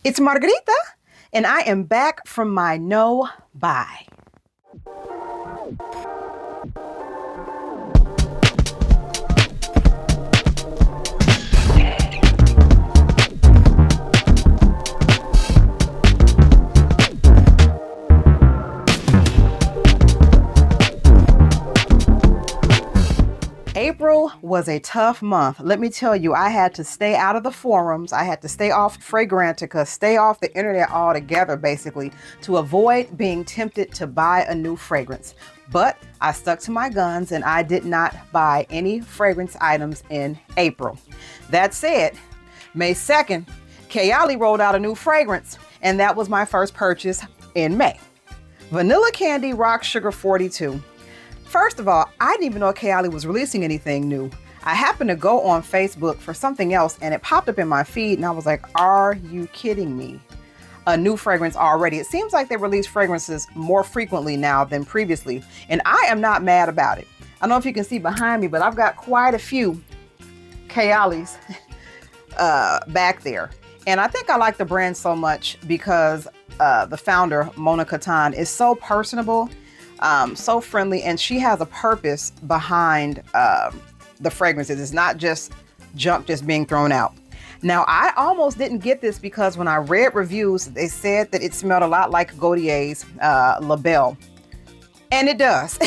It's Margarita, and I am back from my no buy. April was a tough month. Let me tell you, I had to stay out of the forums. I had to stay off Fragrantica, stay off the internet altogether, basically, to avoid being tempted to buy a new fragrance. But I stuck to my guns and I did not buy any fragrance items in April. That said, May 2nd, Kayali rolled out a new fragrance, and that was my first purchase in May. Vanilla Candy Rock Sugar 42. First of all, I didn't even know Kayali was releasing anything new. I happened to go on Facebook for something else and it popped up in my feed and I was like, are you kidding me? A new fragrance already. It seems like they release fragrances more frequently now than previously, and I am not mad about it. I don't know if you can see behind me, but I've got quite a few Kayalis back there. And I think I like the brand so much because the founder, Mona Katan, is so personable, so friendly, and she has a purpose behind the fragrances. It's not just junk just being thrown out. Now, I almost didn't get this because when I read reviews, they said that it smelled a lot like Gaudier's La Belle. And it does.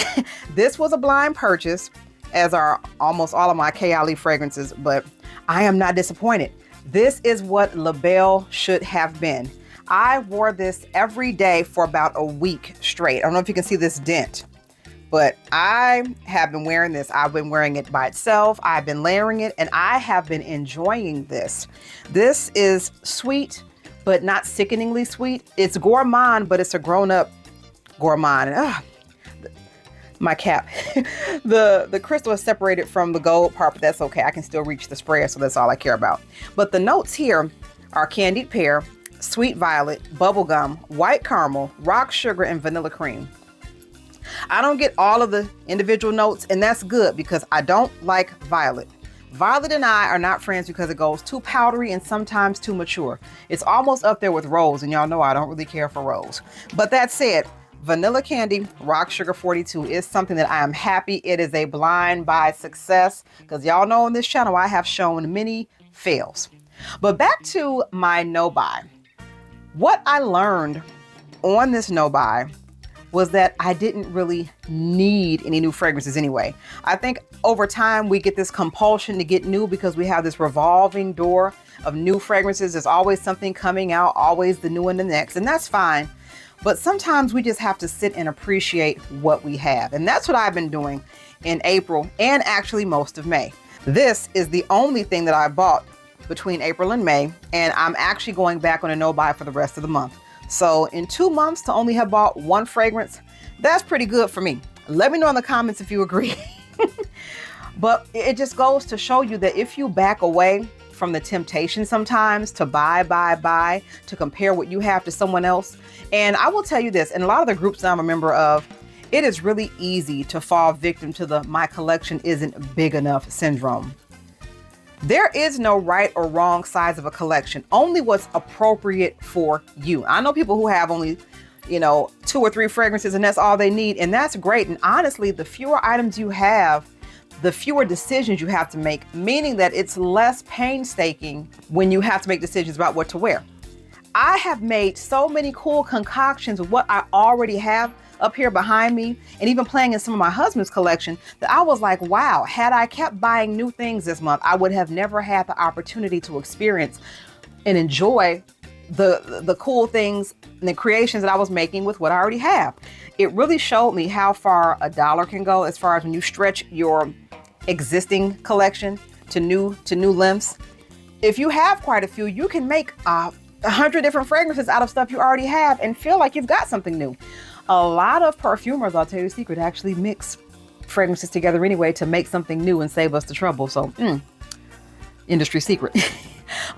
This was a blind purchase, as are almost all of my Kayali fragrances, but I am not disappointed. This is what La Belle should have been. I wore this every day for about a week straight. I don't know if you can see this dent, but I have been wearing this. I've been wearing it by itself. I've been layering it, and I have been enjoying this. This is sweet, but not sickeningly sweet. It's gourmand, but it's a grown-up gourmand. My cap. The crystal is separated from the gold part, but that's okay. I can still reach the sprayer, so that's all I care about. But the notes here are candied pear, sweet violet, bubblegum, white caramel, rock sugar, and vanilla cream. I don't get all of the individual notes, and that's good because I don't like violet. Violet and I are not friends because it goes too powdery and sometimes too mature. It's almost up there with rose, and y'all know I don't really care for rose. But that said, Vanilla Candy Rock Sugar 42 is something that I am happy it is a blind buy success, because y'all know on this channel I have shown many fails. But back to my no buy. What I learned on this no buy was that I didn't really need any new fragrances anyway. I think over time we get this compulsion to get new because we have this revolving door of new fragrances. There's always something coming out, always the new one the next, and that's fine. But sometimes we just have to sit and appreciate what we have. And that's what I've been doing in April and actually most of May. This is the only thing that I bought between April and May, and I'm actually going back on a no buy for the rest of the month. So in 2 months to only have bought one fragrance, that's pretty good for me. Let me know in the comments if you agree. But it just goes to show you that if you back away from the temptation sometimes to buy, to compare what you have to someone else. And I will tell you this, in a lot of the groups that I'm a member of, it is really easy to fall victim to the my collection isn't big enough syndrome. There is no right or wrong size of a collection, only what's appropriate for you. I know people who have only, 2 or 3 fragrances and that's all they need. And that's great. And honestly, the fewer items you have, the fewer decisions you have to make, meaning that it's less painstaking when you have to make decisions about what to wear. I have made so many cool concoctions of what I already have up here behind me, and even playing in some of my husband's collection, that I was like, wow, had I kept buying new things this month, I would have never had the opportunity to experience and enjoy the cool things and the creations that I was making with what I already have. It really showed me how far a dollar can go as far as when you stretch your existing collection to new lengths. If you have quite a few, you can make 100 different fragrances out of stuff you already have and feel like you've got something new. A lot of perfumers, I'll tell you a secret, actually mix fragrances together anyway to make something new and save us the trouble. So, industry secret.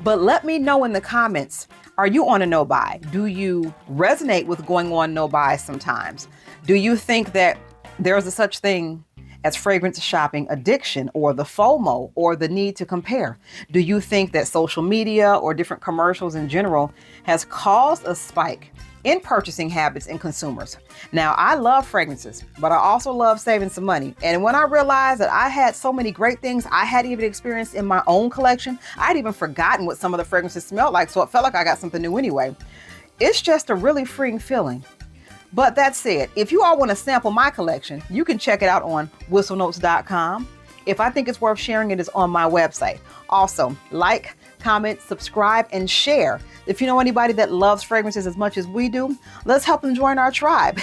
But let me know in the comments, are you on a no buy? Do you resonate with going on no buy sometimes? Do you think that there's a such thing as fragrance shopping addiction or the FOMO or the need to compare? Do you think that social media or different commercials in general has caused a spike in purchasing habits in consumers? Now, I love fragrances, but I also love saving some money. And when I realized that I had so many great things I hadn't even experienced in my own collection, I'd even forgotten what some of the fragrances smelled like, so it felt like I got something new anyway. It's just a really freeing feeling. But that said, if you all want to sample my collection, you can check it out on whistlenotes.com. If I think it's worth sharing, it is on my website. Also, like, comment, subscribe, and share. If you know anybody that loves fragrances as much as we do, let's help them join our tribe.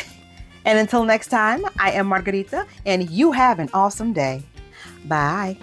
And until next time, I am Margarita, and you have an awesome day. Bye.